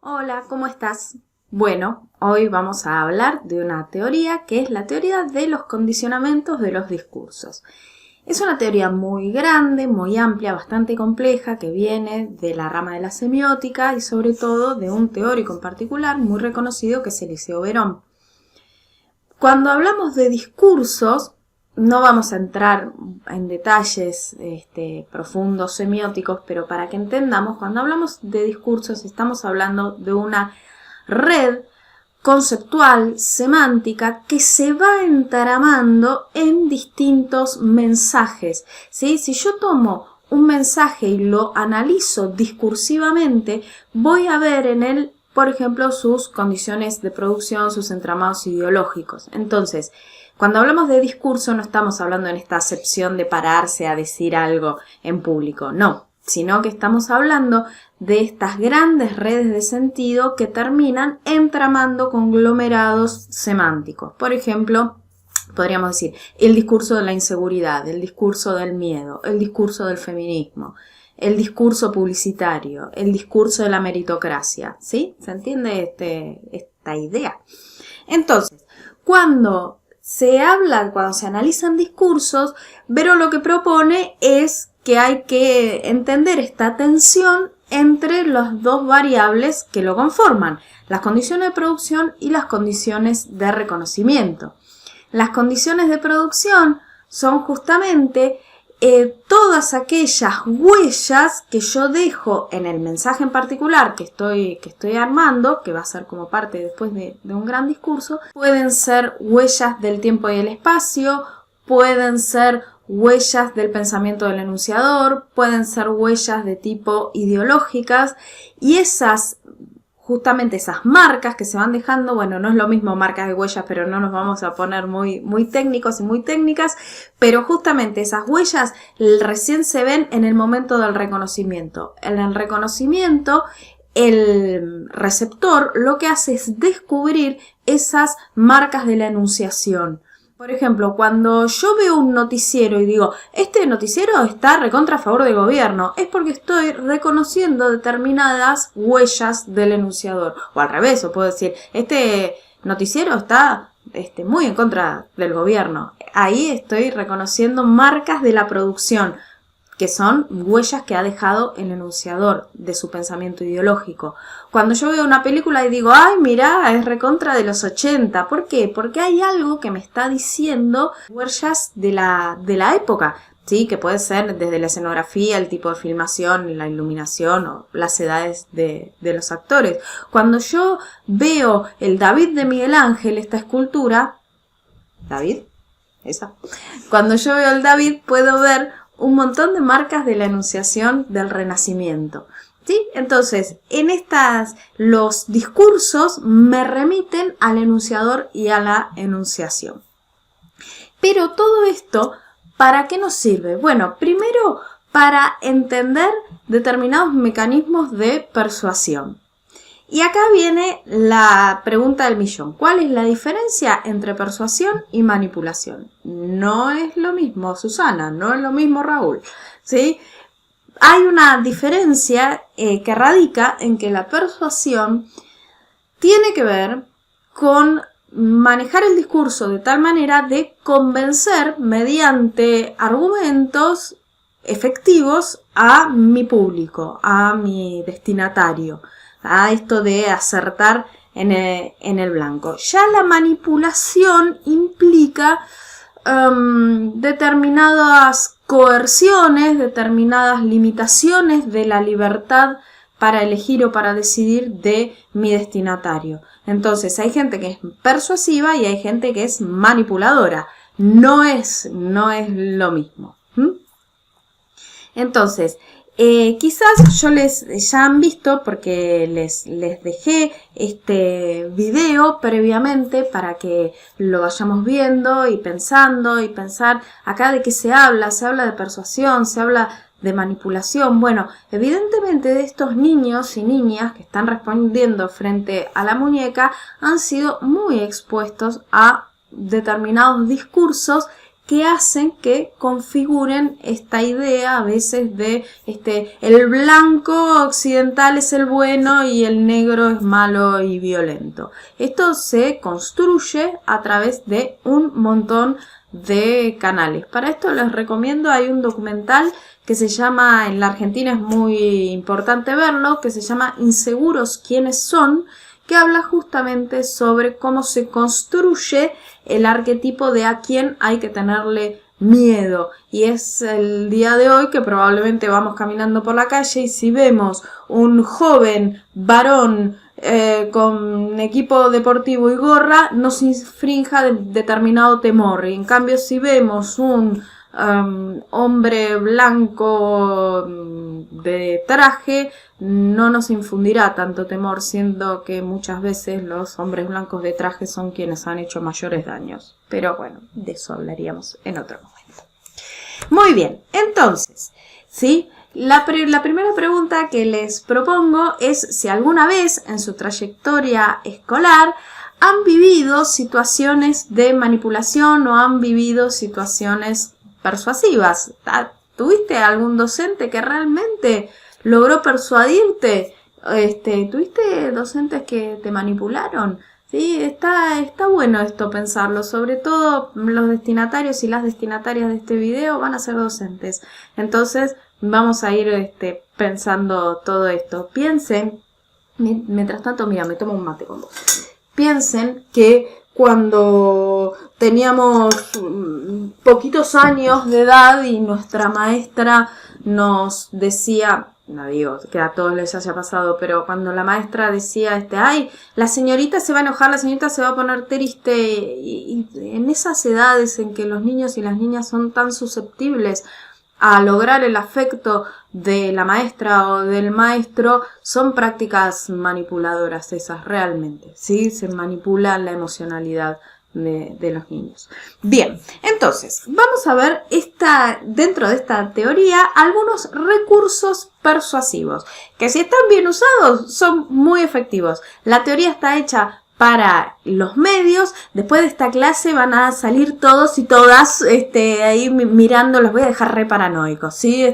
Hola, ¿cómo estás? Bueno, hoy vamos a hablar de una teoría que es la teoría de los condicionamientos de los discursos. Es una teoría muy grande, muy amplia, bastante compleja, que viene de la rama de la semiótica y sobre todo de un teórico en particular muy reconocido que es Eliseo Verón. Cuando hablamos de discursos, no vamos a entrar en detalles profundos semióticos, pero para que entendamos, cuando hablamos de discursos estamos hablando de una red conceptual, semántica, que se va entaramando en distintos mensajes, ¿sí? Si yo tomo un mensaje y lo analizo discursivamente, voy a ver en él, por ejemplo, sus condiciones de producción, sus entramados ideológicos. Entonces, cuando hablamos de discurso no estamos hablando en esta acepción de pararse a decir algo en público, no, sino que estamos hablando de estas grandes redes de sentido que terminan entramando conglomerados semánticos. Por ejemplo, podríamos decir el discurso de la inseguridad, el discurso del miedo, el discurso del feminismo, el discurso publicitario, el discurso de la meritocracia, ¿sí? ¿Se entiende esta idea? Entonces, cuando se analizan discursos, Verón lo que propone es que hay que entender esta tensión entre las dos variables que lo conforman, las condiciones de producción y las condiciones de reconocimiento. Las condiciones de producción son justamente todas aquellas huellas que yo dejo en el mensaje en particular que estoy armando, que va a ser como parte después de un gran discurso. Pueden ser huellas del tiempo y el espacio, pueden ser huellas del pensamiento del enunciador, pueden ser huellas de tipo ideológicas, y justamente esas marcas que se van dejando, bueno, no es lo mismo marcas de huellas, pero no nos vamos a poner muy técnicos y muy técnicas, pero justamente esas huellas recién se ven en el momento del reconocimiento. En el reconocimiento, el receptor lo que hace es descubrir esas marcas de la enunciación. Por ejemplo, cuando yo veo un noticiero y digo, este noticiero está recontra a favor del gobierno, es porque estoy reconociendo determinadas huellas del enunciador. O al revés, o puedo decir, este noticiero está muy en contra del gobierno. Ahí estoy reconociendo marcas de la producción, que son huellas que ha dejado el enunciador de su pensamiento ideológico. Cuando yo veo una película y digo, ay, mirá, es recontra de los 80. ¿Por qué? Porque hay algo que me está diciendo huellas de la época, ¿sí? Que puede ser desde la escenografía, el tipo de filmación, la iluminación o las edades de los actores. Cuando yo veo el David de Miguel Ángel, esta escultura, ¿David? Esa. Cuando yo veo el David puedo ver un montón de marcas de la enunciación del Renacimiento, ¿sí? Entonces, los discursos me remiten al enunciador y a la enunciación. Pero todo esto, ¿para qué nos sirve? Bueno, primero para entender determinados mecanismos de persuasión. Y acá viene la pregunta del millón. ¿Cuál es la diferencia entre persuasión y manipulación? No es lo mismo, Susana, no es lo mismo, Raúl, ¿sí? Hay una diferencia que radica en que la persuasión tiene que ver con manejar el discurso de tal manera de convencer mediante argumentos efectivos a mi público, a mi destinatario, a esto de acertar en el blanco. Ya la manipulación implica determinadas coerciones, determinadas limitaciones de la libertad para elegir o para decidir de mi destinatario. Entonces hay gente que es persuasiva y hay gente que es manipuladora. No es lo mismo. Entonces, quizás ya han visto, porque les dejé este video previamente para que lo vayamos viendo y pensar acá de qué se habla de persuasión, se habla de manipulación. Bueno, evidentemente de estos niños y niñas que están respondiendo frente a la muñeca han sido muy expuestos a determinados discursos que hacen que configuren esta idea a veces de el blanco occidental es el bueno y el negro es malo y violento. Esto se construye a través de un montón de canales. Para esto les recomiendo, hay un documental que se llama, en la Argentina es muy importante verlo, que se llama Inseguros quiénes son, que habla justamente sobre cómo se construye el arquetipo de a quién hay que tenerle miedo. Y es el día de hoy que probablemente vamos caminando por la calle y si vemos un joven varón con equipo deportivo y gorra, nos infrinja determinado temor. Y en cambio, si vemos un hombre blanco de traje, no nos infundirá tanto temor, siendo que muchas veces los hombres blancos de traje son quienes han hecho mayores daños. Pero bueno, de eso hablaríamos en otro momento. Muy bien, entonces, ¿sí? La primera pregunta que les propongo es si alguna vez en su trayectoria escolar han vivido situaciones de manipulación o han vivido situaciones persuasivas. ¿Tuviste algún docente que realmente logró persuadirte? ¿Tuviste docentes que te manipularon? Sí, está bueno esto pensarlo, sobre todo los destinatarios y las destinatarias de este video van a ser docentes. Entonces vamos a ir pensando todo esto. Piensen, mientras tanto, mira, me tomo un mate con vos. Piensen que cuando teníamos poquitos años de edad y nuestra maestra nos decía, no digo que a todos les haya pasado, pero cuando la maestra decía, ay, la señorita se va a enojar, la señorita se va a poner triste, y en esas edades en que los niños y las niñas son tan susceptibles a lograr el afecto de la maestra o del maestro, son prácticas manipuladoras esas realmente, ¿sí? Se manipula la emocionalidad de los niños. Bien, entonces, vamos a ver dentro de esta teoría algunos recursos persuasivos, que si están bien usados son muy efectivos. La teoría está hecha para los medios. Después de esta clase van a salir todos y todas ahí mirando, los voy a dejar re paranoicos, ¿sí?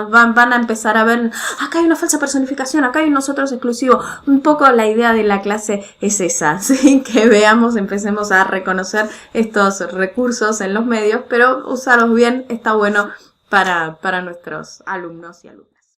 Van a empezar a ver, acá hay una falsa personificación, acá hay nosotros exclusivos. Un poco la idea de la clase es esa, ¿sí? Que empecemos a reconocer estos recursos en los medios, pero usarlos bien está bueno para nuestros alumnos y alumnas.